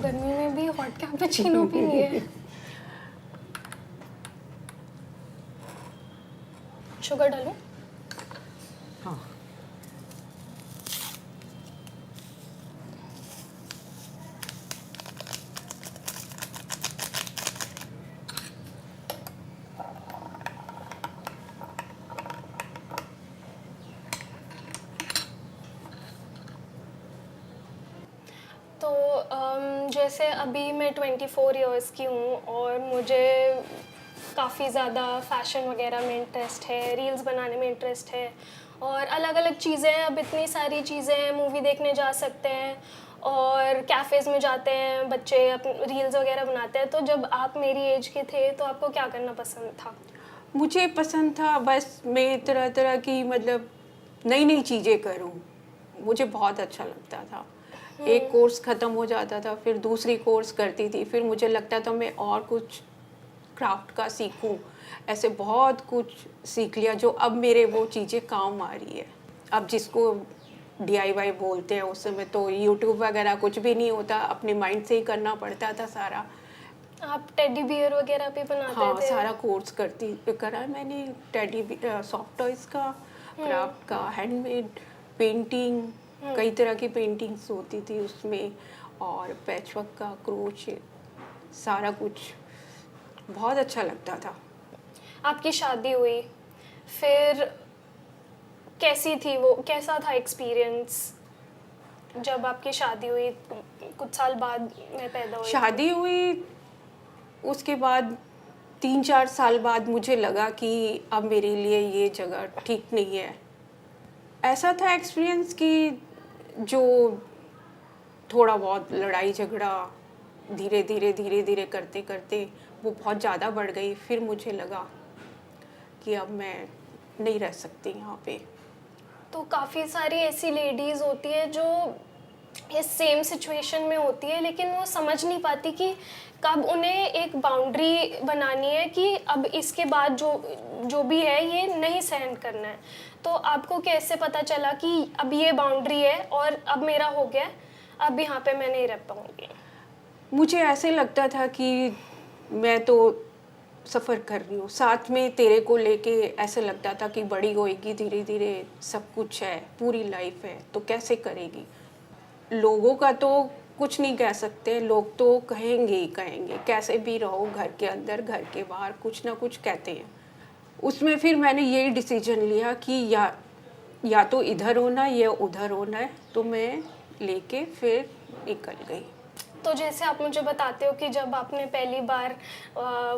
गर्मी में भी हॉट कैपुचिनो भी नहीं है। शुगर डालूं? हाँ। तो जैसे अभी मैं 24 इयर्स की हूँ और मुझे काफ़ी ज़्यादा फ़ैशन वगैरह में इंटरेस्ट है, रील्स बनाने में इंटरेस्ट है और अलग अलग चीज़ें, अब इतनी सारी चीज़ें हैं, मूवी देखने जा सकते हैं और कैफ़ेज़ में जाते हैं, बच्चे अपने रील्स वगैरह बनाते हैं। तो जब आप मेरी एज के थे तो आपको क्या करना पसंद था? मुझे पसंद था बस मैं तरह तरह की मतलब नई नई चीज़ें करूं, मुझे बहुत अच्छा लगता था। एक कोर्स ख़त्म हो जाता था, फिर दूसरी कोर्स करती थी, फिर मुझे लगता था मैं और कुछ क्राफ्ट का सीखूं। ऐसे बहुत कुछ सीख लिया जो अब मेरे वो चीज़ें काम आ रही है। अब जिसको डीआईवाई बोलते हैं, उस समय तो यूट्यूब वगैरह कुछ भी नहीं होता, अपने माइंड से ही करना पड़ता था सारा। आप टेडी बियर वगैरह भी बनाते हाँ, थे? सारा कोर्स करा है मैंने। सॉफ्ट टॉयज का, क्राफ्ट का, हैंडमेड, पेंटिंग, कई तरह की पेंटिंग्स होती थी उसमें, और पैचवर्क का, क्रोशे, सारा कुछ बहुत अच्छा लगता था। आपकी शादी हुई, फिर कैसी थी वो, कैसा था एक्सपीरियंस जब आपकी शादी हुई? कुछ साल बाद मैं पैदा हुई थी। शादी हुई उसके बाद 3-4 साल बाद मुझे लगा कि अब मेरे लिए ये जगह ठीक नहीं है। ऐसा था एक्सपीरियंस कि जो थोड़ा बहुत लड़ाई झगड़ा धीरे धीरे करते करते वो बहुत ज़्यादा बढ़ गई। फिर मुझे लगा कि अब मैं नहीं रह सकती यहाँ पे। तो काफ़ी सारी ऐसी लेडीज़ होती है जो इस सेम सिचुएशन में होती है, लेकिन वो समझ नहीं पाती कि कब उन्हें एक बाउंड्री बनानी है कि अब इसके बाद जो जो भी है ये नहीं सहन करना है। तो आपको कैसे पता चला कि अब ये बाउंड्री है और अब मेरा हो गया है, अब यहाँ पे मैं नहीं रह पाऊँगी? मुझे ऐसे लगता था कि मैं तो सफ़र कर रही हूँ, साथ में तेरे को लेके ऐसे लगता था कि बड़ी होएगी धीरे धीरे, सब कुछ है, पूरी लाइफ है, तो कैसे करेगी। लोगों का तो कुछ नहीं कह सकते, लोग तो कहेंगे ही कहेंगे, कैसे भी रहो, घर के अंदर घर के बाहर कुछ ना कुछ कहते हैं। उसमें फिर मैंने यही डिसीजन लिया कि या तो इधर होना या उधर होना है, तो मैं लेके फिर निकल गई। तो जैसे आप मुझे बताते हो कि जब आपने पहली बार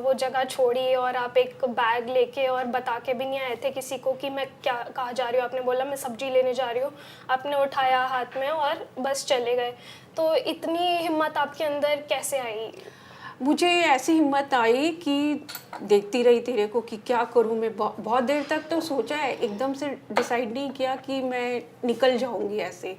वो जगह छोड़ी और आप एक बैग लेके और बता के भी नहीं आए थे किसी को कि मैं क्या कहाँ जा रही हूँ, आपने बोला मैं सब्जी लेने जा रही हूँ, आपने उठाया हाथ में और बस चले गए। तो इतनी हिम्मत आपके अंदर कैसे आई? मुझे ऐसी हिम्मत आई कि देखती रही तेरे को कि क्या करूँ मैं। बहुत देर तक तो सोचा है, एकदम से डिसाइड नहीं किया कि मैं निकल जाऊँगी, ऐसे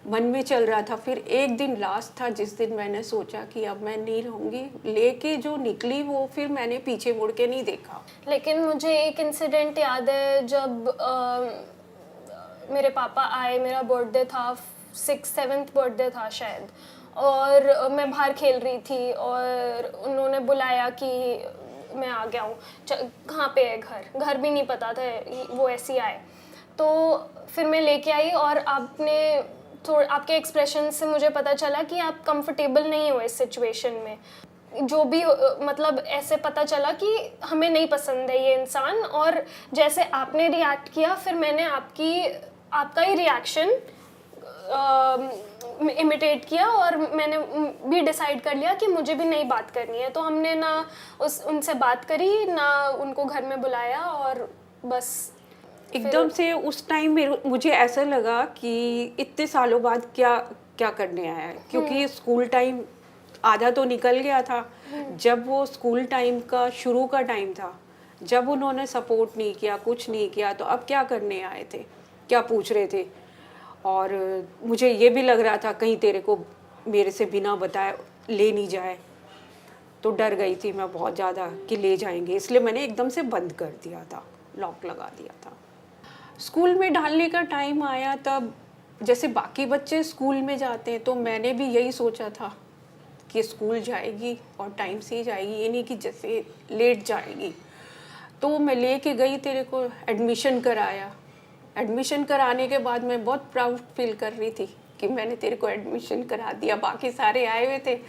मन में चल रहा था। फिर एक दिन लास्ट था जिस दिन मैंने सोचा कि अब मैं नहीं रहूँगी, लेके जो निकली वो फिर मैंने पीछे मुड़ के नहीं देखा। लेकिन मुझे एक इंसिडेंट याद है जब मेरे पापा आए, मेरा बर्थडे था, 6th-7th बर्थडे था शायद, और मैं बाहर खेल रही थी और उन्होंने बुलाया कि मैं आ गया हूँ। कहाँ पे है घर? घर भी नहीं पता था, वो ऐसे ही आए। तो फिर मैं लेके आई और आपने थोड़ा, आपके एक्सप्रेशन से मुझे पता चला कि आप कंफर्टेबल नहीं हो इस सिचुएशन में। जो भी मतलब ऐसे पता चला कि हमें नहीं पसंद है ये इंसान, और जैसे आपने रिएक्ट किया फिर मैंने आपका ही रिएक्शन इमिटेट किया और मैंने भी डिसाइड कर लिया कि मुझे भी नई बात करनी है। तो हमने ना उनसे बात करी, ना उनको घर में बुलाया, और बस एकदम से उस टाइम मुझे ऐसा लगा कि इतने सालों बाद क्या क्या करने आया है, क्योंकि स्कूल टाइम आधा तो निकल गया था। जब वो स्कूल टाइम का शुरू का टाइम था, जब उन्होंने सपोर्ट नहीं किया, कुछ नहीं किया, तो अब क्या करने आए थे, क्या पूछ रहे थे। और मुझे ये भी लग रहा था कहीं तेरे को मेरे से बिना बताए ले नहीं जाए, तो डर गई थी मैं बहुत ज़्यादा कि ले जाएंगे, इसलिए मैंने एकदम से बंद कर दिया था, लॉक लगा दिया था। स्कूल में डालने का टाइम आया तब जैसे बाकी बच्चे स्कूल में जाते हैं, तो मैंने भी यही सोचा था कि स्कूल जाएगी और टाइम से ही जाएगी, ये नहीं कि जैसे लेट जाएगी। तो मैं लेके गई, तेरे को एडमिशन कराया। एडमिशन कराने के बाद मैं बहुत प्राउड फील कर रही थी कि मैंने तेरे को एडमिशन करा दिया। बाकी सारे आए हुए थे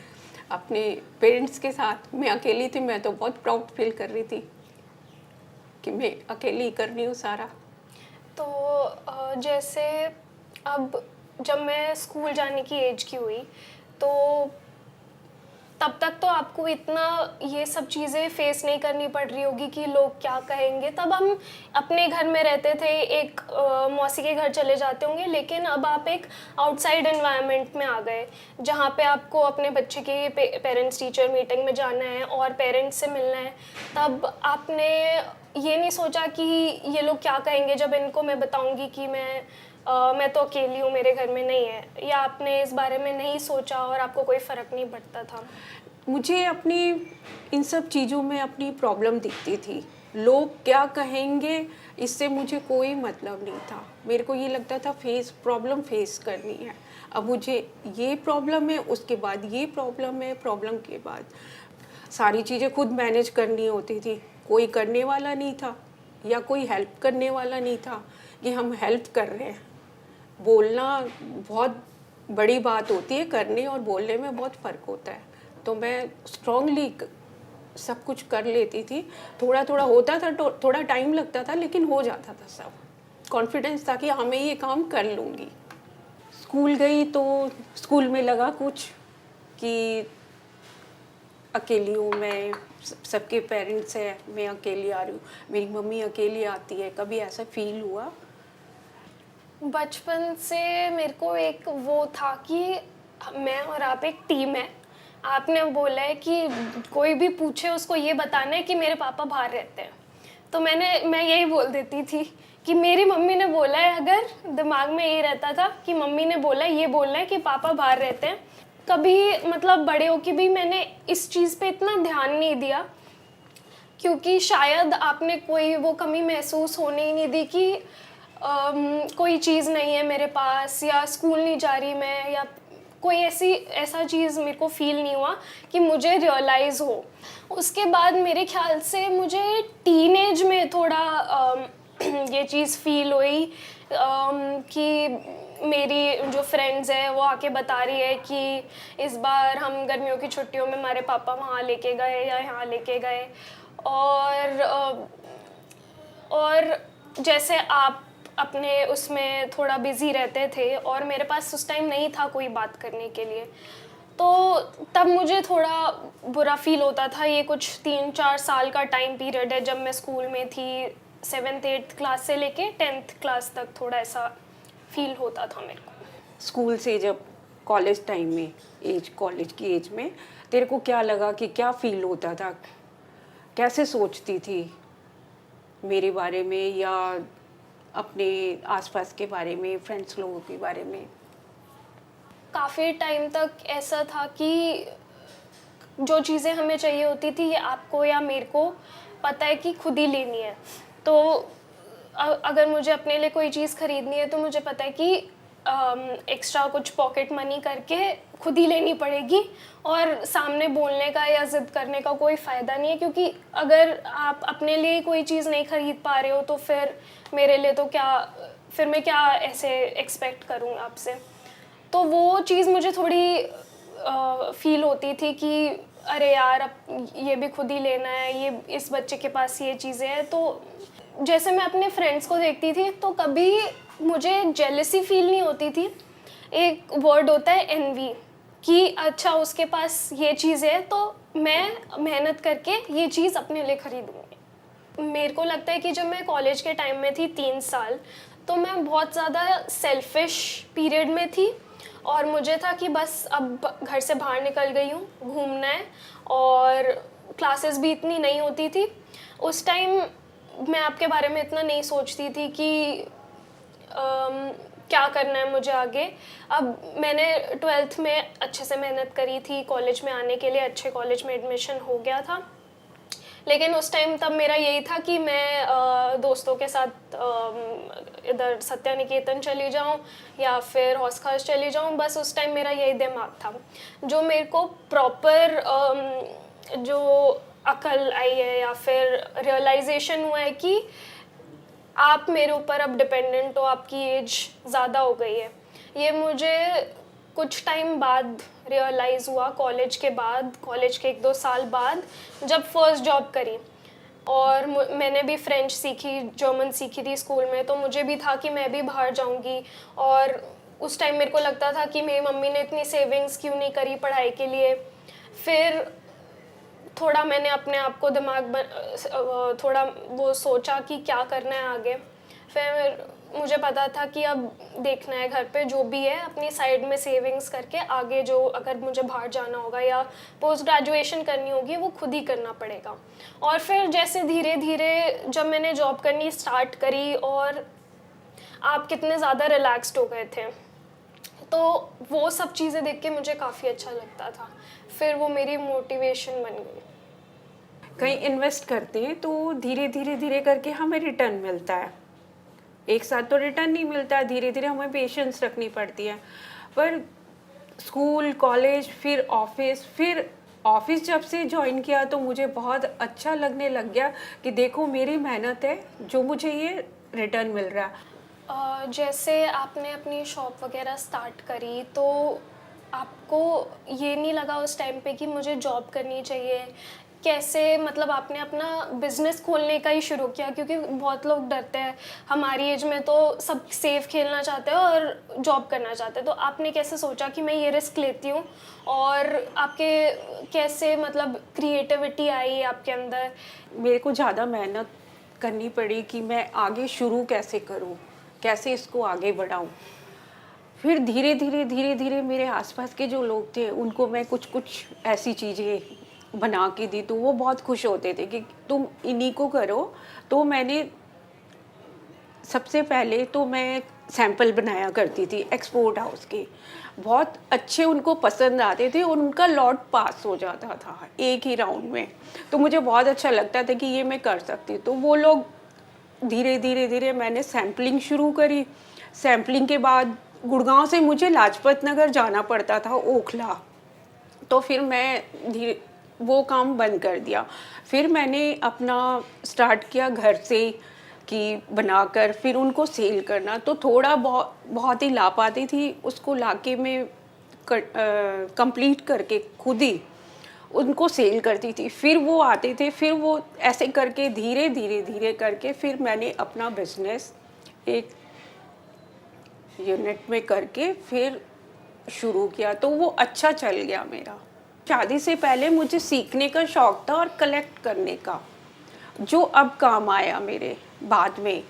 अपने पेरेंट्स के साथ, मैं अकेली थी। मैं तो बहुत प्राउड फील कर रही थी कि मैं अकेली कर रही हूँ सारा। तो जैसे अब जब मैं स्कूल जाने की एज की हुई, तो तब तक तो आपको इतना ये सब चीज़ें फेस नहीं करनी पड़ रही होगी कि लोग क्या कहेंगे। तब हम अपने घर में रहते थे, एक मौसी के घर चले जाते होंगे, लेकिन अब आप एक आउटसाइड एनवायरनमेंट में आ गए जहाँ पे आपको अपने बच्चे के पेरेंट्स टीचर मीटिंग में जाना है और पेरेंट्स से मिलना है। तब आपने ये नहीं सोचा कि ये लोग क्या कहेंगे जब इनको मैं बताऊँगी कि मैं तो अकेली हूँ, मेरे घर में नहीं है, या आपने इस बारे में नहीं सोचा और आपको कोई फ़र्क नहीं पड़ता था? मुझे अपनी इन सब चीज़ों में अपनी प्रॉब्लम दिखती थी। लोग क्या कहेंगे इससे मुझे कोई मतलब नहीं था। मेरे को ये लगता था प्रॉब्लम फेस करनी है। अब मुझे ये प्रॉब्लम है, उसके बाद ये प्रॉब्लम है, प्रॉब्लम के बाद सारी चीज़ें खुद मैनेज करनी होती थी। कोई करने वाला नहीं था या कोई हेल्प करने वाला नहीं था कि हम हेल्प कर रहे हैं। बोलना बहुत बड़ी बात होती है, करने और बोलने में बहुत फ़र्क होता है। तो मैं स्ट्रांगली सब कुछ कर लेती थी। थोड़ा थोड़ा होता था, थोड़ा टाइम लगता था, लेकिन हो जाता था सब। कॉन्फिडेंस था कि हाँ मैं ये काम कर लूँगी। स्कूल गई तो स्कूल में लगा कुछ कि अकेली हूँ मैं, सबके पेरेंट्स हैं, मैं अकेली आ रही हूँ, मेरी मम्मी अकेली आती है। कभी ऐसा फील हुआ? बचपन से मेरे को एक वो था कि मैं और आप एक टीम है। आपने बोला है कि कोई भी पूछे उसको ये बताना है कि मेरे पापा बाहर रहते हैं, तो मैं यही बोल देती थी कि मेरी मम्मी ने बोला है। अगर दिमाग में ये रहता था कि मम्मी ने बोला है, ये बोलना है कि पापा बाहर रहते हैं। कभी मतलब बड़े होके भी मैंने इस चीज़ पे इतना ध्यान नहीं दिया, क्योंकि शायद आपने कोई वो कमी महसूस होने ही नहीं दी कि कोई चीज़ नहीं है मेरे पास, या स्कूल नहीं जा रही मैं, या कोई ऐसा चीज़ मेरे को फील नहीं हुआ कि मुझे रियलाइज़ हो। उसके बाद मेरे ख्याल से मुझे टीनेज में थोड़ा ये चीज़ फील हुई कि मेरी जो फ्रेंड्स हैं वो आके बता रही है कि इस बार हम गर्मियों की छुट्टियों में हमारे पापा वहाँ लेके गए या यहाँ लेके गए। और जैसे आप अपने उसमें थोड़ा बिज़ी रहते थे और मेरे पास उस टाइम नहीं था कोई बात करने के लिए, तो तब मुझे थोड़ा बुरा फील होता था। ये कुछ 3-4 साल का टाइम पीरियड है जब मैं स्कूल में थी, 7th-8th क्लास से लेके 10th क्लास तक थोड़ा ऐसा फील होता था मेरे को। स्कूल से जब कॉलेज टाइम में, कॉलेज की एज में तेरे को क्या लगा कि क्या फील होता था? कैसे सोचती थी मेरे बारे में या अपने आसपास के बारे में, फ्रेंड्स लोगों के बारे में? काफ़ी टाइम तक ऐसा था कि जो चीज़ें हमें चाहिए होती थी ये आपको या मेरे को पता है कि खुद ही लेनी है। तो अगर मुझे अपने लिए कोई चीज़ खरीदनी है तो मुझे पता है कि एक्स्ट्रा कुछ पॉकेट मनी करके खुद ही लेनी पड़ेगी, और सामने बोलने का या ज़िद करने का कोई फ़ायदा नहीं है, क्योंकि अगर आप अपने लिए कोई चीज़ नहीं खरीद पा रहे हो तो फिर मेरे लिए तो फिर मैं क्या ऐसे एक्सपेक्ट करूँ आपसे। तो वो चीज़ मुझे थोड़ी फील होती थी कि अरे यार अब ये भी खुद ही लेना है, ये इस बच्चे के पास ये चीज़ें हैं। तो जैसे मैं अपने फ्रेंड्स को देखती थी तो कभी मुझे जेलसी फील नहीं होती थी। एक वर्ड होता है एनवी, कि अच्छा उसके पास ये चीज़ है तो मैं मेहनत करके ये चीज़ अपने लिए खरीदूँगी। मेरे को लगता है कि जब मैं कॉलेज के टाइम में थी 3 साल, तो मैं बहुत ज़्यादा सेल्फिश पीरियड में थी, और मुझे था कि बस अब घर से बाहर निकल गई हूँ, घूमना है, और क्लासेस भी इतनी नहीं होती थी उस टाइम। मैं आपके बारे में इतना नहीं सोचती थी कि क्या करना है मुझे आगे। अब मैंने 12th में अच्छे से मेहनत करी थी, कॉलेज में आने के लिए अच्छे कॉलेज में एडमिशन हो गया था, लेकिन उस टाइम तब मेरा यही था कि मैं दोस्तों के साथ इधर सत्या निकेतन चली जाऊं या फिर हौस खास चली जाऊं, बस उस टाइम मेरा यही दिमाग था। जो मेरे को प्रॉपर जो अकल आई है या फिर रियलाइजेशन हुआ है कि आप मेरे ऊपर अब डिपेंडेंट हो, आपकी एज ज़्यादा हो गई है, ये मुझे कुछ टाइम बाद रियलाइज़ हुआ, कॉलेज के बाद, कॉलेज के 1-2 साल बाद जब फर्स्ट जॉब करी। और मैंने भी फ्रेंच सीखी, जर्मन सीखी थी स्कूल में, तो मुझे भी था कि मैं भी बाहर जाऊंगी। और उस टाइम मेरे को लगता था कि मेरी मम्मी ने इतनी सेविंग्स क्यों नहीं करी पढ़ाई के लिए। फिर थोड़ा मैंने अपने आप को थोड़ा वो सोचा कि क्या करना है आगे। फिर मुझे पता था कि अब देखना है घर पे जो भी है अपनी साइड में सेविंग्स करके आगे जो अगर मुझे बाहर जाना होगा या पोस्ट ग्रेजुएशन करनी होगी वो खुद ही करना पड़ेगा। और फिर जैसे धीरे धीरे जब मैंने जॉब करनी स्टार्ट करी और आप कितने ज़्यादा रिलैक्स्ड हो गए थे, तो वो सब चीज़ें देख के मुझे काफ़ी अच्छा लगता था। फिर वो मेरी मोटिवेशन बन गई। कहीं इन्वेस्ट करते हैं तो धीरे धीरे धीरे करके हमें रिटर्न मिलता है, एक साथ तो रिटर्न नहीं मिलता, धीरे धीरे हमें पेशेंस रखनी पड़ती है। पर स्कूल, कॉलेज, फिर ऑफिस जब से ज्वाइन किया तो मुझे बहुत अच्छा लगने लग गया कि देखो मेरी मेहनत है जो मुझे ये रिटर्न मिल रहा है। जैसे आपने अपनी शॉप वगैरह स्टार्ट करी तो आपको ये नहीं लगा उस टाइम पे कि मुझे जॉब करनी चाहिए? कैसे मतलब आपने अपना बिजनेस खोलने का ही शुरू किया? क्योंकि बहुत लोग डरते हैं, हमारी एज में तो सब सेफ खेलना चाहते हैं और जॉब करना चाहते हैं, तो आपने कैसे सोचा कि मैं ये रिस्क लेती हूँ? और आपके कैसे मतलब क्रिएटिविटी आई आपके अंदर? मेरे को ज़्यादा मेहनत करनी पड़ी कि मैं आगे शुरू कैसे करूँ, कैसे इसको आगे बढ़ाऊँ। फिर धीरे धीरे मेरे आसपास के जो लोग थे उनको मैं कुछ कुछ ऐसी चीज़ें बना के दी तो वो बहुत खुश होते थे कि तुम इन्हीं को करो। तो मैंने सबसे पहले तो मैं सैंपल बनाया करती थी एक्सपोर्ट हाउस के, बहुत अच्छे उनको पसंद आते थे और उनका लॉट पास हो जाता था एक ही राउंड में। तो मुझे बहुत अच्छा लगता था कि ये मैं कर सकती। तो वो लोग धीरे धीरे मैंने सैम्पलिंग शुरू करी। सैम्पलिंग के बाद गुड़गांव से मुझे लाजपत नगर जाना पड़ता था, ओखला। तो फिर मैं धीरे वो काम बंद कर दिया। फिर मैंने अपना स्टार्ट किया घर से कि बनाकर फिर उनको सेल करना। तो थोड़ा बहुत ही ला पाती थी, उसको लाके मैं कंप्लीट करके खुद ही उनको सेल करती थी। फिर वो आते थे, फिर वो ऐसे करके धीरे करके फिर मैंने अपना बिजनेस एक यूनिट में करके फिर शुरू किया। तो वो अच्छा चल गया मेरा। शादी से पहले मुझे सीखने का शौक था और कलेक्ट करने का, जो अब काम आया मेरे बाद में।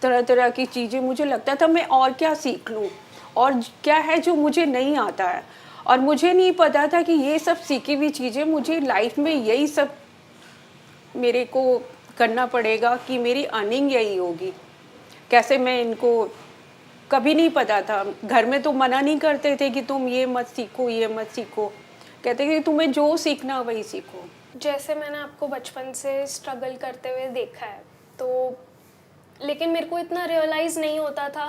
तरह तरह की चीज़ें मुझे लगता था मैं और क्या सीख लूँ और क्या है जो मुझे नहीं आता है। और मुझे नहीं पता था कि ये सब सीखी हुई चीज़ें मुझे लाइफ में यही सब मेरे को करना पड़ेगा कि मेरी अर्निंग यही होगी। कैसे मैं इनको कभी नहीं पता था। घर में तो मना नहीं करते थे कि तुम ये मत सीखो, ये मत सीखो। कहते कि तुम्हें जो सीखना वही सीखो। जैसे मैंने आपको बचपन से स्ट्रगल करते हुए देखा है, तो लेकिन मेरे को इतना रियलाइज़ नहीं होता था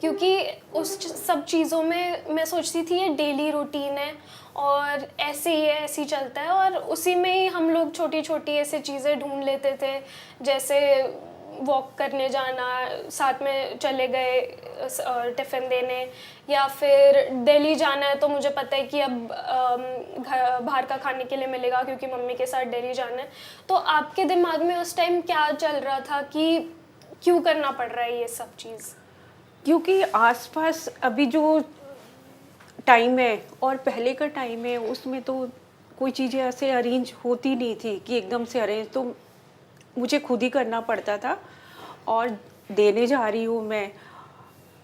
क्योंकि उस सब चीज़ों में मैं सोचती थी ये डेली रूटीन है और ऐसे ही है, ऐसे ही चलता है, और उसी में ही हम लोग छोटी छोटी ऐसे चीज़ें ढूंढ लेते थे। जैसे वॉक करने जाना, साथ में चले गए टिफ़िन देने, या फिर दिल्ली जाना है तो मुझे पता है कि अब बाहर का खाने के लिए मिलेगा क्योंकि मम्मी के साथ दिल्ली जाना है। तो आपके दिमाग में उस टाइम क्या चल रहा था कि क्यों करना पड़ रहा है ये सब चीज़? क्योंकि आसपास अभी जो टाइम है और पहले का टाइम है उसमें तो कोई चीज़ें ऐसे अरेंज होती नहीं थी कि एकदम से अरेंज, तो मुझे खुद ही करना पड़ता था। और देने जा रही हूँ मैं,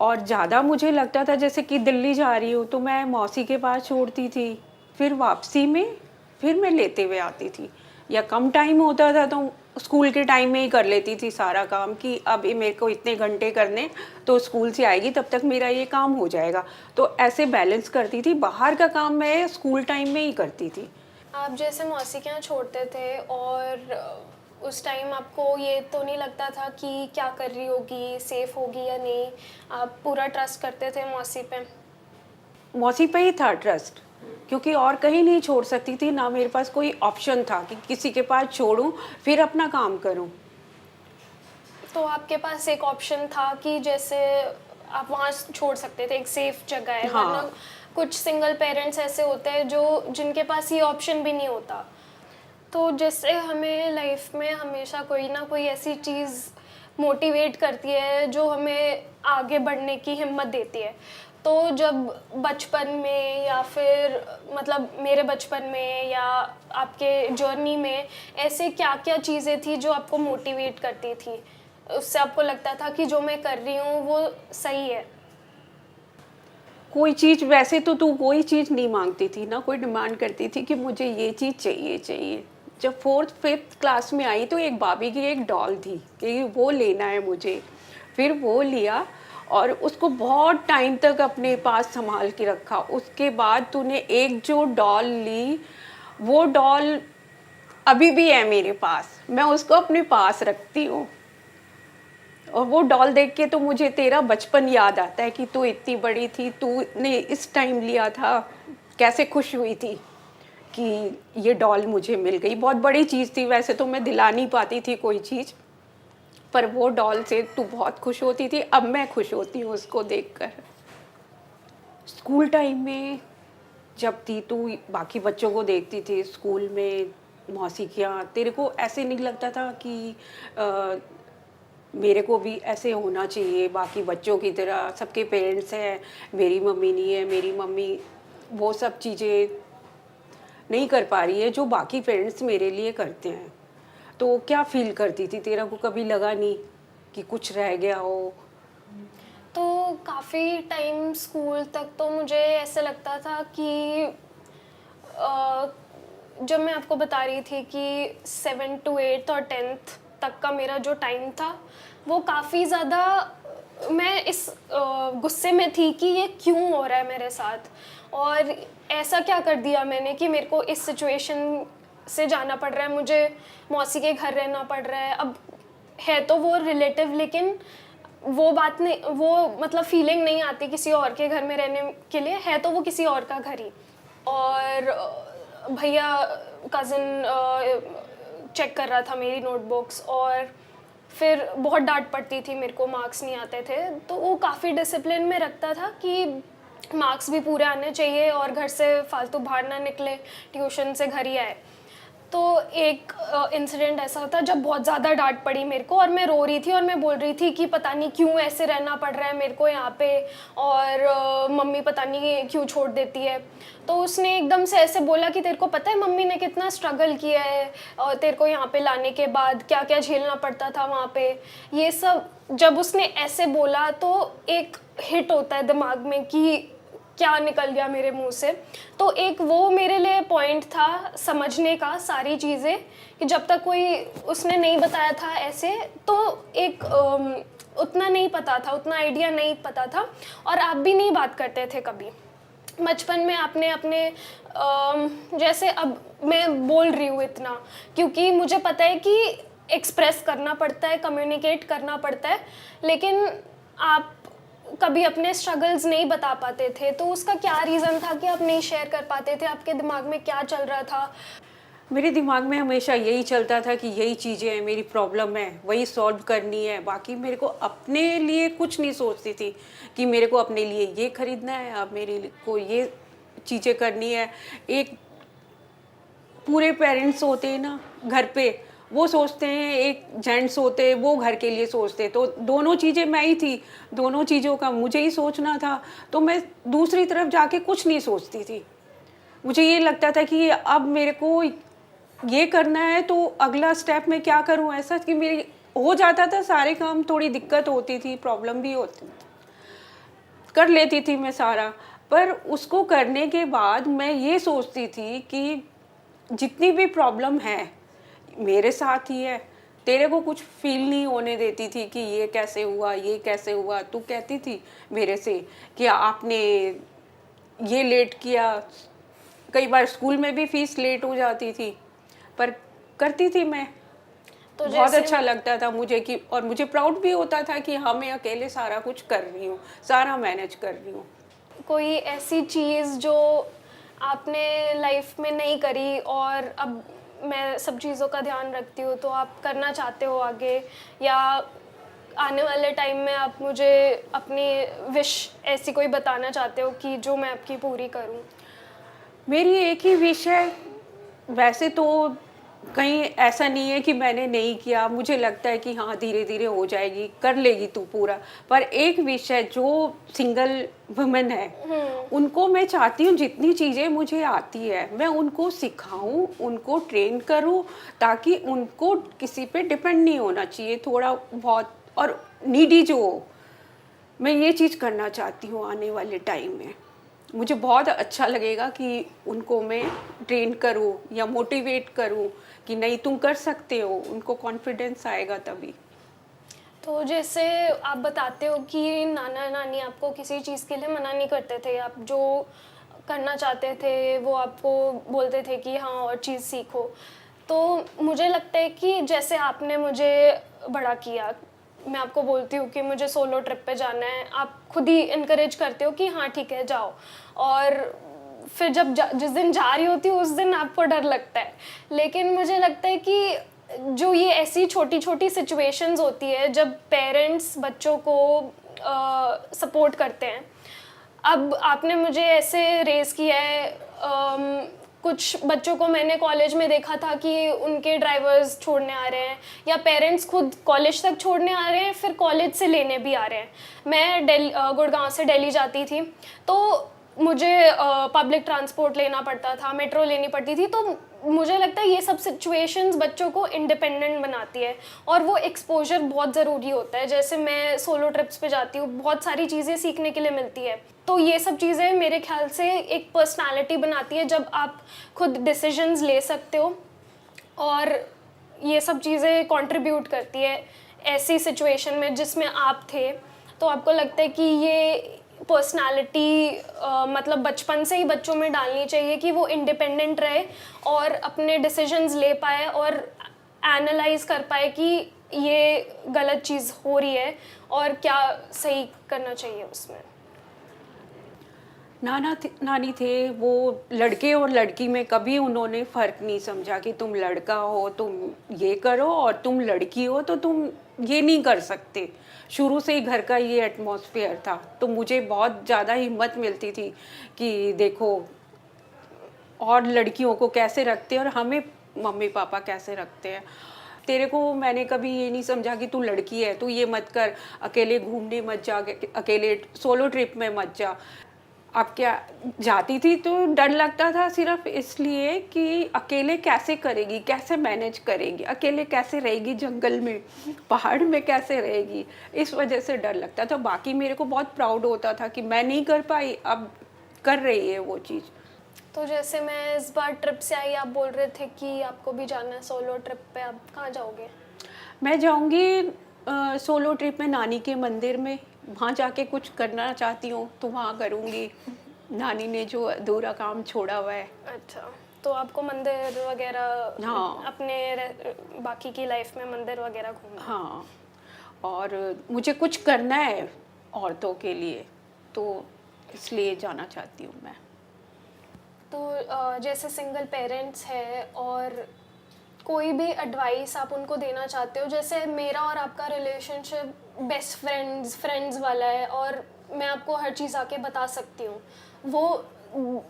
और ज़्यादा मुझे लगता था जैसे कि दिल्ली जा रही हूँ तो मैं मौसी के पास छोड़ती थी, फिर वापसी में फिर मैं लेते हुए आती थी। या कम टाइम होता था तो स्कूल के टाइम में ही कर लेती थी सारा काम कि अब ये मेरे को इतने घंटे करने, तो स्कूल से आएगी तब तक मेरा ये काम हो जाएगा। तो ऐसे बैलेंस करती थी। बाहर का काम मैं स्कूल टाइम में ही करती थी आप जैसे मौसी के यहाँ छोड़ते थे और उस टाइम आपको ये तो नहीं लगता था कि क्या कर रही होगी, सेफ होगी या नहीं? आप पूरा ट्रस्ट करते थे मौसी पे? मौसी पे ही था ट्रस्ट, क्योंकि और कहीं नहीं छोड़ सकती थी, ना मेरे पास कोई ऑप्शन था कि किसी के पास छोड़ूं फिर अपना काम करूं। तो आपके पास एक ऑप्शन था कि जैसे आप वहाँ छोड़ सकते थे, एक सेफ जगह है, हाँ। वरना कुछ सिंगल पेरेंट्स ऐसे होते हैं जो जिनके पास ये ऑप्शन भी नहीं होता। तो जैसे हमें लाइफ में हमेशा कोई ना कोई ऐसी चीज़ मोटिवेट करती है जो हमें आगे बढ़ने की हिम्मत देती है। तो जब बचपन में या फिर मतलब मेरे बचपन में या आपके जर्नी में ऐसे क्या क्या चीज़ें थी जो आपको मोटिवेट करती थी, उससे आपको लगता था कि जो मैं कर रही हूँ वो सही है? कोई चीज़, वैसे तो तू कोई चीज़ नहीं मांगती थी ना, कोई डिमांड करती थी कि मुझे ये चीज़ चाहिए चाहिए। जब 4th 5th क्लास में आई तो एक बाबी की एक डॉल थी कि वो लेना है मुझे, फिर वो लिया और उसको बहुत टाइम तक अपने पास संभाल के रखा। उसके बाद तूने एक जो डॉल ली, वो डॉल अभी भी है मेरे पास, मैं उसको अपने पास रखती हूँ। और वो डॉल देख के तो मुझे तेरा बचपन याद आता है कि तू इतनी बड़ी थी, तूने इस टाइम लिया था, कैसे खुश हुई थी कि ये डॉल मुझे मिल गई। बहुत बड़ी चीज़ थी, वैसे तो मैं दिला नहीं पाती थी कोई चीज़, पर वो डॉल से तू बहुत खुश होती थी। अब मैं खुश होती हूँ उसको देखकर। स्कूल टाइम में जब थी तू बाकी बच्चों को देखती थी स्कूल में, मौसी के यहाँ, तेरे को ऐसे नहीं लगता था कि मेरे को भी ऐसे होना चाहिए बाकी बच्चों की तरह? सबके पेरेंट्स हैं, मेरी मम्मी नहीं है, मेरी मम्मी वो सब चीज़ें नहीं कर पा रही है जो बाकी पेरेंट्स मेरे लिए करते हैं। तो क्या फील करती थी? तेरा को कभी लगा नहीं कि कुछ रह गया हो? तो काफ़ी टाइम स्कूल तक तो मुझे ऐसे लगता था कि अ, जब मैं आपको बता रही थी कि 7 to 8 और 10th तक का मेरा जो टाइम था वो काफ़ी ज़्यादा मैं इस गुस्से में थी कि ये क्यों हो रहा है मेरे साथ, और ऐसा क्या कर दिया मैंने कि मेरे को इस सिचुएशन से जाना पड़ रहा है, मुझे मौसी के घर रहना पड़ रहा है। अब है तो वो रिलेटिव, लेकिन वो बात नहीं, वो मतलब फीलिंग नहीं आती किसी और के घर में रहने के लिए, है तो वो किसी और का घर ही। और भैया कज़न चेक कर रहा था मेरी नोटबुक्स, और फिर बहुत डांट पड़ती थी मेरे को, मार्क्स नहीं आते थे। तो वो काफ़ी डिसिप्लिन में रखता था कि मार्क्स भी पूरे आने चाहिए और घर से फालतू बाहर ना निकले, ट्यूशन से घर ही आए। तो एक इंसिडेंट ऐसा था जब बहुत ज़्यादा डांट पड़ी मेरे को और मैं रो रही थी और मैं बोल रही थी कि पता नहीं क्यों ऐसे रहना पड़ रहा है मेरे को यहाँ पे, और मम्मी पता नहीं क्यों छोड़ देती है। तो उसने एकदम से ऐसे बोला कि तेरे को पता है मम्मी ने कितना स्ट्रगल किया है और तेरे को यहाँ पे लाने के बाद क्या क्या झेलना पड़ता था वहाँ पे, ये सब। जब उसने ऐसे बोला तो एक हिट होता है दिमाग में कि क्या निकल गया मेरे मुंह से। तो एक वो मेरे लिए पॉइंट था समझने का सारी चीज़ें, कि जब तक कोई उसने नहीं बताया था ऐसे, तो एक उतना नहीं पता था, उतना आइडिया नहीं पता था, और आप भी नहीं बात करते थे कभी बचपन में आपने अपने जैसे अब मैं बोल रही हूँ इतना क्योंकि मुझे पता है कि एक्सप्रेस करना पड़ता है, कम्युनिकेट करना पड़ता है, लेकिन आप कभी अपने स्ट्रगल्स नहीं बता पाते थे। तो उसका क्या रीज़न था कि आप नहीं शेयर कर पाते थे? आपके दिमाग में क्या चल रहा था? मेरे दिमाग में हमेशा यही चलता था कि यही चीज़ें हैं, मेरी प्रॉब्लम है, वही सॉल्व करनी है। बाकी मेरे को अपने लिए कुछ नहीं सोचती थी कि मेरे को अपने लिए ये खरीदना है, अब को ये चीज़ें करनी है। एक पूरे पेरेंट्स होते हैं ना घर पे, वो सोचते हैं, एक जेंट्स होते हैं वो घर के लिए सोचते हैं। तो दोनों चीज़ें मैं ही थी, दोनों चीज़ों का मुझे ही सोचना था। तो मैं दूसरी तरफ जाके कुछ नहीं सोचती थी। मुझे ये लगता था कि अब मेरे को ये करना है तो अगला स्टेप मैं क्या करूं, ऐसा कि मेरी हो जाता था सारे काम। थोड़ी दिक्कत होती थी, प्रॉब्लम भी होती, कर लेती थी मैं सारा, पर उसको करने के बाद मैं ये सोचती थी कि जितनी भी प्रॉब्लम है मेरे साथ ही है। तेरे को कुछ फील नहीं होने देती थी कि ये कैसे हुआ, ये कैसे हुआ। तू कहती थी मेरे से कि आपने ये लेट किया, कई बार स्कूल में भी फीस लेट हो जाती थी, पर करती थी मैं। तो बहुत जैसे अच्छा लगता था मुझे कि, और मुझे प्राउड भी होता था कि हाँ मैं अकेले सारा कुछ कर रही हूँ, सारा मैनेज कर रही हूँ। कोई ऐसी चीज़ जो आपने लाइफ में नहीं करी और अब मैं सब चीज़ों का ध्यान रखती हूँ, तो आप करना चाहते हो आगे, या आने वाले टाइम में आप मुझे अपनी विश ऐसी कोई बताना चाहते हो कि जो मैं आपकी पूरी करूँ? मेरी एक ही विश है, वैसे तो कहीं ऐसा नहीं है कि मैंने नहीं किया, मुझे लगता है कि हाँ धीरे धीरे हो जाएगी, कर लेगी तू पूरा। पर एक विश है, जो सिंगल वुमेन है उनको मैं चाहती हूँ जितनी चीज़ें मुझे आती है मैं उनको सिखाऊं, उनको ट्रेन करूँ, ताकि उनको किसी पे डिपेंड नहीं होना चाहिए थोड़ा बहुत, और नीडी जो हो, मैं ये चीज़ करना चाहती हूँ आने वाले टाइम में। मुझे बहुत अच्छा लगेगा कि उनको मैं ट्रेन करूँ या मोटिवेट करूँ कि नहीं तुम कर सकते हो, उनको कॉन्फिडेंस आएगा तभी। तो जैसे आप बताते हो कि नाना नानी आपको किसी चीज़ के लिए मना नहीं करते थे, आप जो करना चाहते थे वो आपको बोलते थे कि हाँ और चीज़ सीखो। तो मुझे लगता है कि जैसे आपने मुझे बड़ा किया, मैं आपको बोलती हूँ कि मुझे सोलो ट्रिप पे जाना है, आप खुद ही इनकरेज करते हो कि हाँ ठीक है जाओ, और फिर जब जिस दिन जा रही होती हूँ उस दिन आपको डर लगता है। लेकिन मुझे लगता है कि जो ये ऐसी छोटी छोटी सिचुएशंस होती है जब पेरेंट्स बच्चों को सपोर्ट करते हैं। अब आपने मुझे ऐसे रेस किया है, कुछ बच्चों को मैंने कॉलेज में देखा था कि उनके ड्राइवर्स छोड़ने आ रहे हैं, या पेरेंट्स खुद कॉलेज तक छोड़ने आ रहे हैं, फिर कॉलेज से लेने भी आ रहे हैं। मैं गुड़गांव से दिल्ली जाती थी, तो मुझे पब्लिक ट्रांसपोर्ट लेना पड़ता था, मेट्रो लेनी पड़ती थी। तो मुझे लगता है ये सब सिचुएशंस बच्चों को इंडिपेंडेंट बनाती है, और वो एक्सपोजर बहुत ज़रूरी होता है। जैसे मैं सोलो ट्रिप्स पे जाती हूँ, बहुत सारी चीज़ें सीखने के लिए मिलती है। तो ये सब चीज़ें मेरे ख्याल से एक पर्सनालिटी बनाती है, जब आप खुद डिसीजंस ले सकते हो, और ये सब चीज़ें कंट्रीब्यूट करती है ऐसी सिचुएशन में जिसमें आप थे। तो आपको लगता है कि ये पर्सनालिटी मतलब बचपन से ही बच्चों में डालनी चाहिए कि वो इंडिपेंडेंट रहे और अपने डिसीजंस ले पाए और एनालाइज कर पाए कि ये गलत चीज़ हो रही है और क्या सही करना चाहिए उसमें। नानी थे, वो लड़के और लड़की में कभी उन्होंने फ़र्क नहीं समझा कि तुम लड़का हो तुम ये करो और तुम लड़की हो तो तुम ये नहीं कर सकते। शुरू से ही घर का ये एटमॉस्फेयर था, तो मुझे बहुत ज़्यादा हिम्मत मिलती थी कि देखो और लड़कियों को कैसे रखते हैं और हमें मम्मी पापा कैसे रखते हैं। तेरे को मैंने कभी ये नहीं समझा कि तू लड़की है, तू ये मत कर, अकेले घूमने मत जा, अकेले सोलो ट्रिप में मत जा। अब क्या, जाती थी तो डर लगता था सिर्फ इसलिए कि अकेले कैसे करेगी, कैसे मैनेज करेगी, अकेले कैसे रहेगी जंगल में, पहाड़ में कैसे रहेगी, इस वजह से डर लगता था। बाकी मेरे को बहुत प्राउड होता था कि मैं नहीं कर पाई, अब कर रही है वो चीज़। तो जैसे मैं इस बार ट्रिप से आई, आप बोल रहे थे कि आपको भी जाना है सोलो ट्रिप पे, आप कहाँ जाओगे? मैं जाऊंगी सोलो ट्रिप में नानी के मंदिर में, वहाँ जाके कुछ करना चाहती हूँ तो वहाँ करूँगी। नानी ने जो अधूरा काम छोड़ा हुआ है। अच्छा, तो आपको मंदिर वगैरह, हाँ अपने बाकी की लाइफ में मंदिर वगैरह घूमना? हाँ, और मुझे कुछ करना है औरतों के लिए, तो इसलिए जाना चाहती हूँ मैं। तो जैसे सिंगल पेरेंट्स है और कोई भी एडवाइस आप उनको देना चाहते हो? जैसे मेरा और आपका रिलेशनशिप बेस्ट फ्रेंड्स वाला है, और मैं आपको हर चीज़ आके बता सकती हूँ। वो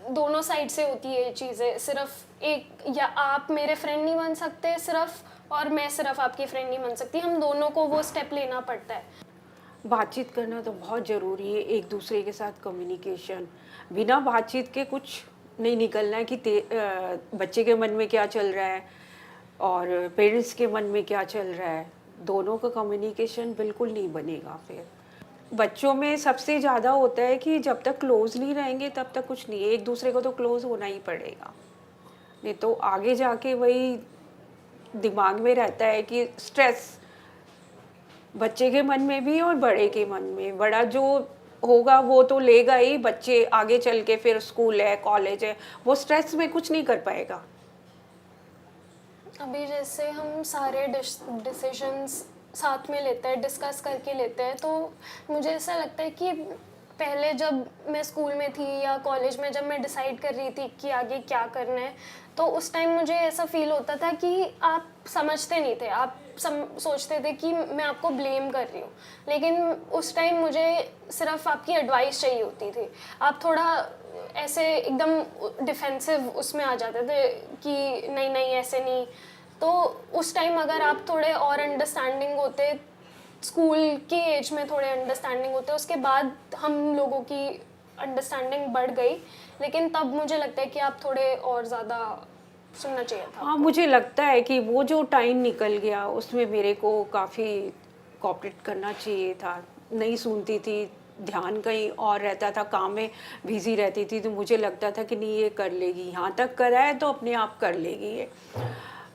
दोनों साइड से होती है ये चीज़ें, सिर्फ एक, या आप मेरे फ्रेंड नहीं बन सकते सिर्फ, और मैं सिर्फ आपकी फ्रेंड नहीं बन सकती, हम दोनों को वो स्टेप लेना पड़ता है। बातचीत करना तो बहुत ज़रूरी है, एक दूसरे के साथ कम्युनिकेशन। बिना बातचीत के कुछ नहीं निकलना है कि बच्चे के मन में क्या चल रहा है और पेरेंट्स के मन में क्या चल रहा है, दोनों का कम्युनिकेशन बिल्कुल नहीं बनेगा। फिर बच्चों में सबसे ज़्यादा होता है कि जब तक क्लोज नहीं रहेंगे तब तक कुछ नहीं है, एक दूसरे को तो क्लोज होना ही पड़ेगा, नहीं तो आगे जाके वही दिमाग में रहता है कि स्ट्रेस बच्चे के मन में भी और बड़े के मन में। बड़ा जो होगा वो तो लेगा ही, बच्चे आगे चल के फिर स्कूल है, कॉलेज है, वो स्ट्रेस में कुछ नहीं कर पाएगा। अभी जैसे हम सारे डिसीजंस साथ में लेते हैं, डिस्कस करके लेते हैं, तो मुझे ऐसा लगता है कि पहले जब मैं स्कूल में थी या कॉलेज में जब मैं डिसाइड कर रही थी कि आगे क्या करना है, तो उस टाइम मुझे ऐसा फील होता था कि आप समझते नहीं थे, आप सोचते थे कि मैं आपको ब्लेम कर रही हूँ, लेकिन उस टाइम मुझे सिर्फ आपकी एडवाइस चाहिए होती थी। आप थोड़ा ऐसे एकदम डिफेंसिव उसमें आ जाते थे कि नहीं नहीं ऐसे नहीं, तो उस टाइम अगर आप थोड़े और अंडरस्टैंडिंग होते, स्कूल की एज में थोड़े अंडरस्टैंडिंग होते, उसके बाद हम लोगों की अंडरस्टैंडिंग बढ़ गई, लेकिन तब मुझे लगता है कि आप थोड़े और ज़्यादा सुनना चाहिए था हाँ, आपको। मुझे लगता है कि वो जो टाइम निकल गया उसमें मेरे को काफ़ी कोऑपरेट करना चाहिए था। नहीं सुनती थी, ध्यान कहीं और रहता था, काम में बिज़ी रहती थी, तो मुझे लगता था कि नहीं ये कर लेगी, यहाँ तक करा है तो अपने आप कर लेगी ये।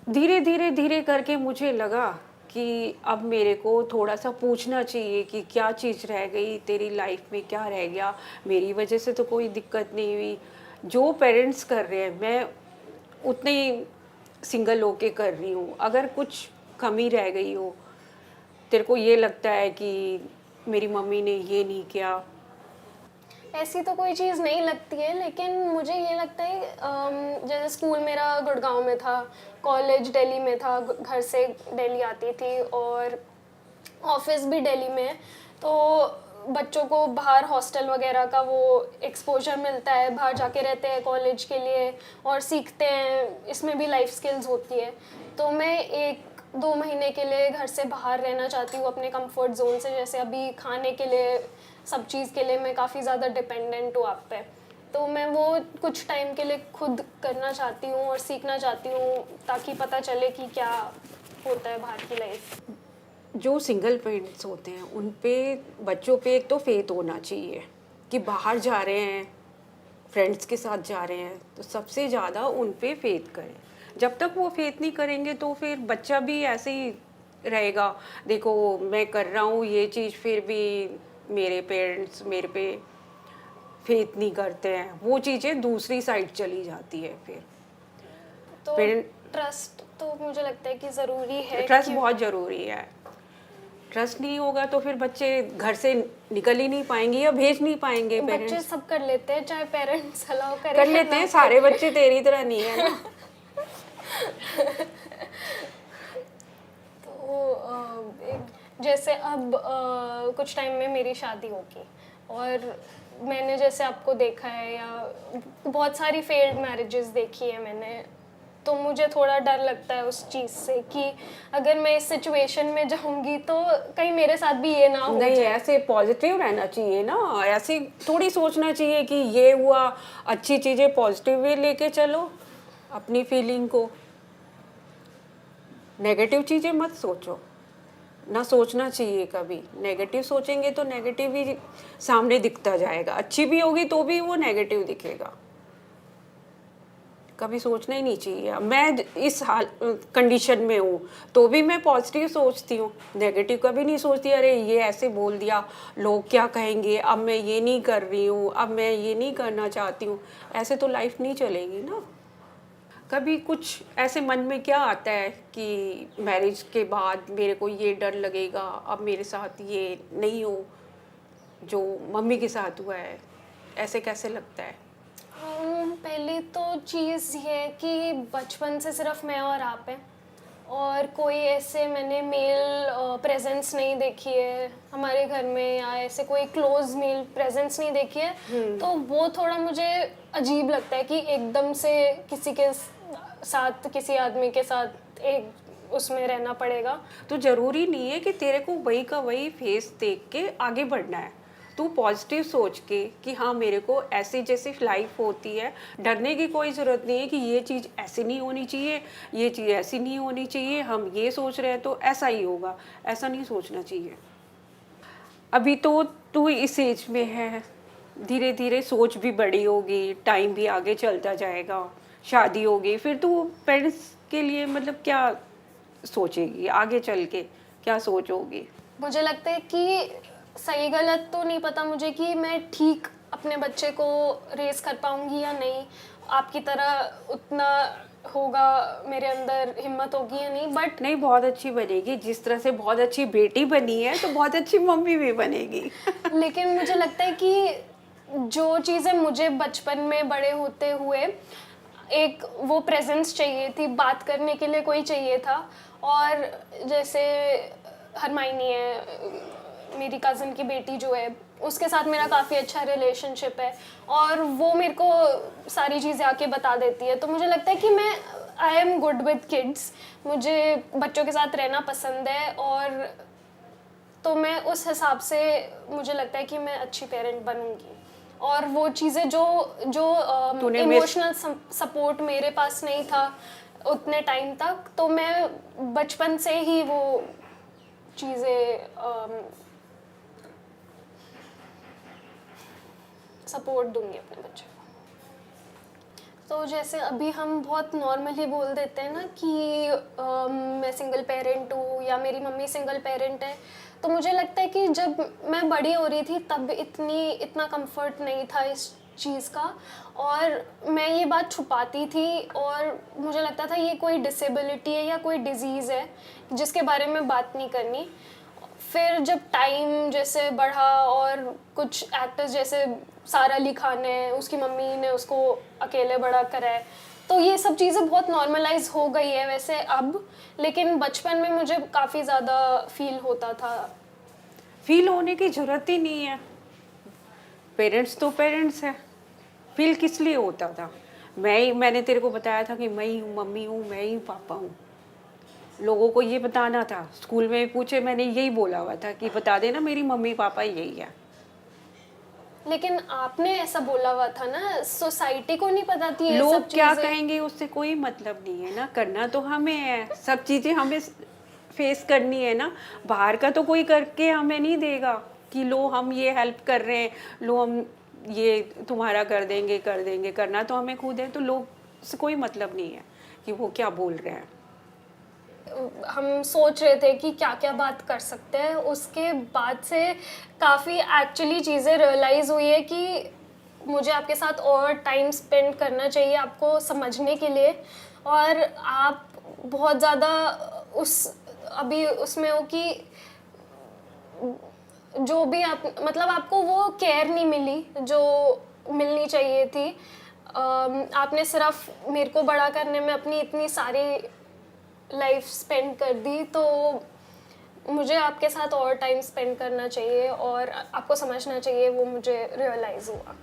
धीरे धीरे धीरे करके मुझे लगा कि अब मेरे को थोड़ा सा पूछना चाहिए कि क्या चीज़ रह गई तेरी लाइफ में, क्या रह गया, मेरी वजह से तो कोई दिक्कत नहीं हुई, जो पेरेंट्स कर रहे हैं मैं उतने ही सिंगल होके कर रही हूँ। अगर कुछ कमी रह गई हो, तेरे को ये लगता है कि मेरी मम्मी ने ये नहीं किया। ऐसी तो कोई चीज़ नहीं लगती है, लेकिन मुझे ये लगता है जैसे स्कूल मेरा गुड़गांव में था, कॉलेज दिल्ली में था, घर से दिल्ली आती थी, और ऑफिस भी दिल्ली में है, तो बच्चों को बाहर हॉस्टल वगैरह का वो एक्सपोजर मिलता है, बाहर जाके रहते हैं कॉलेज के लिए और सीखते हैं, इसमें भी लाइफ स्किल्स होती है। तो मैं 1-2 महीने के लिए घर से बाहर रहना चाहती हूँ, अपने कंफर्ट जोन से। जैसे अभी खाने के लिए, सब चीज़ के लिए मैं काफ़ी ज़्यादा डिपेंडेंट हूँ आप पे, तो मैं वो कुछ टाइम के लिए खुद करना चाहती हूँ और सीखना चाहती हूँ, ताकि पता चले कि क्या होता है बाहर की लाइफ। जो सिंगल पेरेंट्स होते हैं उन पे, बच्चों पे एक तो फेथ होना चाहिए कि बाहर जा रहे हैं, फ्रेंड्स के साथ जा रहे हैं, तो सबसे ज़्यादा उन पे फेथ करें। जब तक वो फेथ नहीं करेंगे तो फिर बच्चा भी ऐसे ही रहेगा, देखो मैं कर रहा हूँ ये चीज़ फिर भी मेरे पेरेंट्स मेरे पे फेथ नहीं करते हैं, वो चीज़ें दूसरी साइड चली जाती है। फिर तो पेरेंट ट्रस्ट तो मुझे लगता है कि ज़रूरी है, ट्रस्ट बहुत ज़रूरी है। ट्रस्ट नहीं होगा तो फिर बच्चे घर से निकल ही नहीं पाएंगे या भेज नहीं पाएंगे। बच्चे पेरेंट्स सब कर लेते हैं, चाहे पेरेंट्स अलाउ करें कर या लेते ना हैं, सारे करें। बच्चे तेरी तरह नहीं है ना। तो जैसे अब कुछ टाइम में मेरी शादी होगी, और मैंने जैसे आपको देखा है या बहुत सारी फेल्ड मैरिजेस देखी है मैंने, तो मुझे थोड़ा डर लगता है उस चीज़ से कि अगर मैं इस सिचुएशन में जाऊंगी तो कहीं मेरे साथ भी ये ना हो नहीं, जाए। ऐसे पॉजिटिव रहना चाहिए ना, ऐसे थोड़ी सोचना चाहिए कि ये हुआ, अच्छी चीज़ें पॉजिटिव वे लेके चलो अपनी फीलिंग को। नेगेटिव चीज़ें मत सोचो, ना सोचना चाहिए कभी। नेगेटिव सोचेंगे तो नेगेटिव ही सामने दिखता जाएगा, अच्छी भी होगी तो भी वो नेगेटिव दिखेगा। कभी सोचना ही नहीं चाहिए। मैं इस हाल कंडीशन में हूँ तो भी मैं पॉजिटिव सोचती हूँ, नेगेटिव कभी नहीं सोचती अरे ये ऐसे बोल दिया, लोग क्या कहेंगे, अब मैं ये नहीं कर रही हूँ, अब मैं ये नहीं करना चाहती हूँ। ऐसे तो लाइफ नहीं चलेगी ना। कभी कुछ ऐसे मन में क्या आता है कि मैरिज के बाद मेरे को ये डर लगेगा, अब मेरे साथ ये नहीं हो जो मम्मी के साथ हुआ है, ऐसे कैसे लगता है? पहली तो चीज़ ये है कि बचपन से सिर्फ मैं और आप हैं, और कोई ऐसे मैंने मेल प्रेजेंस नहीं देखी है हमारे घर में, या ऐसे कोई क्लोज मेल प्रेजेंस नहीं देखी है, तो वो थोड़ा मुझे अजीब लगता है कि एकदम से किसी के साथ, किसी आदमी के साथ एक उसमें रहना पड़ेगा। तो ज़रूरी नहीं है कि तेरे को वही का वही फेस देख के आगे बढ़ना है। तू पॉजिटिव सोच के कि हाँ मेरे को ऐसी जैसी लाइफ होती है, डरने की कोई ज़रूरत नहीं है कि ये चीज़ ऐसी नहीं होनी चाहिए, ये चीज़ ऐसी नहीं होनी चाहिए, हम ये सोच रहे हैं तो ऐसा ही होगा, ऐसा नहीं सोचना चाहिए। अभी तो तू इस एज में है, धीरे धीरे सोच भी बड़ी होगी, टाइम भी आगे चलता जाएगा, शादी होगी, फिर तू पेरेंट्स के लिए मतलब क्या सोचेगी आगे चल के, क्या सोचोगी? मुझे लगता है कि सही गलत तो नहीं पता मुझे कि मैं ठीक अपने बच्चे को रेस कर पाऊंगी या नहीं, आपकी तरह उतना होगा, मेरे अंदर हिम्मत होगी या नहीं, बट नहीं, बहुत अच्छी बनेगी। जिस तरह से बहुत अच्छी बेटी बनी है तो बहुत अच्छी मम्मी भी बनेगी। लेकिन मुझे लगता है कि जो चीज़ें मुझे बचपन में बड़े होते हुए एक वो प्रेजेंस चाहिए थी, बात करने के लिए कोई चाहिए था। और जैसे हरमाइनी है, मेरी कज़न की बेटी जो है, उसके साथ मेरा काफ़ी अच्छा रिलेशनशिप है और वो मेरे को सारी चीज़ें आके बता देती है। तो मुझे लगता है कि मैं I am good with kids, मुझे बच्चों के साथ रहना पसंद है, और तो मैं उस हिसाब से मुझे लगता है कि मैं अच्छी पेरेंट बनूंगी। और वो चीज़ें जो जो तूने इमोशनल सपोर्ट मेरे पास नहीं था उतने टाइम तक, तो मैं बचपन से ही वो चीज़ें सपोर्ट दूंगी अपने बच्चे को। तो जैसे अभी हम बहुत नॉर्मली बोल देते हैं ना कि मैं सिंगल पेरेंट हूँ या मेरी मम्मी सिंगल पेरेंट है, तो मुझे लगता है कि जब मैं बड़ी हो रही थी तब इतना कंफर्ट नहीं था इस चीज़ का, और मैं ये बात छुपाती थी और मुझे लगता था ये कोई डिसेबिलिटी है या कोई डिजीज़ है जिसके बारे में बात नहीं करनी। फिर जब टाइम जैसे बढ़ा और कुछ एक्टर्स जैसे सारा अली खान है, उसकी मम्मी ने उसको अकेले बड़ा करा है, तो ये सब चीज़ें बहुत नॉर्मलाइज हो गई है वैसे अब, लेकिन बचपन में मुझे काफ़ी ज़्यादा फील होता था। फील होने की जरूरत ही नहीं है, पेरेंट्स तो पेरेंट्स है। फील किस लिए होता था? मैंने तेरे को बताया था कि मैं ही हूँ मम्मी हूँ, मैं ही पापा हूँ। लोगों को ये बताना था। स्कूल में पूछे, मैंने यही बोला हुआ था कि बता देना मेरी मम्मी पापा यही है। लेकिन आपने ऐसा बोला हुआ था ना, सोसाइटी को नहीं पता थी ये सब लोग क्या चीज़ें। कहेंगे उससे कोई मतलब नहीं है ना, करना तो हमें है, सब चीजें हमें फेस करनी है ना। बाहर का तो कोई करके हमें नहीं देगा कि लो हम ये हेल्प कर रहे हैं, लो हम ये तुम्हारा कर देंगे, करना तो हमें खुद है। तो लोग से कोई मतलब नहीं है कि वो क्या बोल रहे हैं। हम सोच रहे थे कि क्या क्या बात कर सकते हैं, उसके बाद से काफ़ी एक्चुअली चीज़ें रियलाइज़ हुई है कि मुझे आपके साथ और टाइम स्पेंड करना चाहिए आपको समझने के लिए। और आप बहुत ज़्यादा उस अभी उसमें हो कि जो भी आप मतलब आपको वो केयर नहीं मिली जो मिलनी चाहिए थी। आपने सिर्फ मेरे को बड़ा करने में अपनी इतनी सारी लाइफ स्पेंड कर दी, तो मुझे आपके साथ और टाइम स्पेंड करना चाहिए और आपको समझना चाहिए, वो मुझे रियलाइज़ हुआ।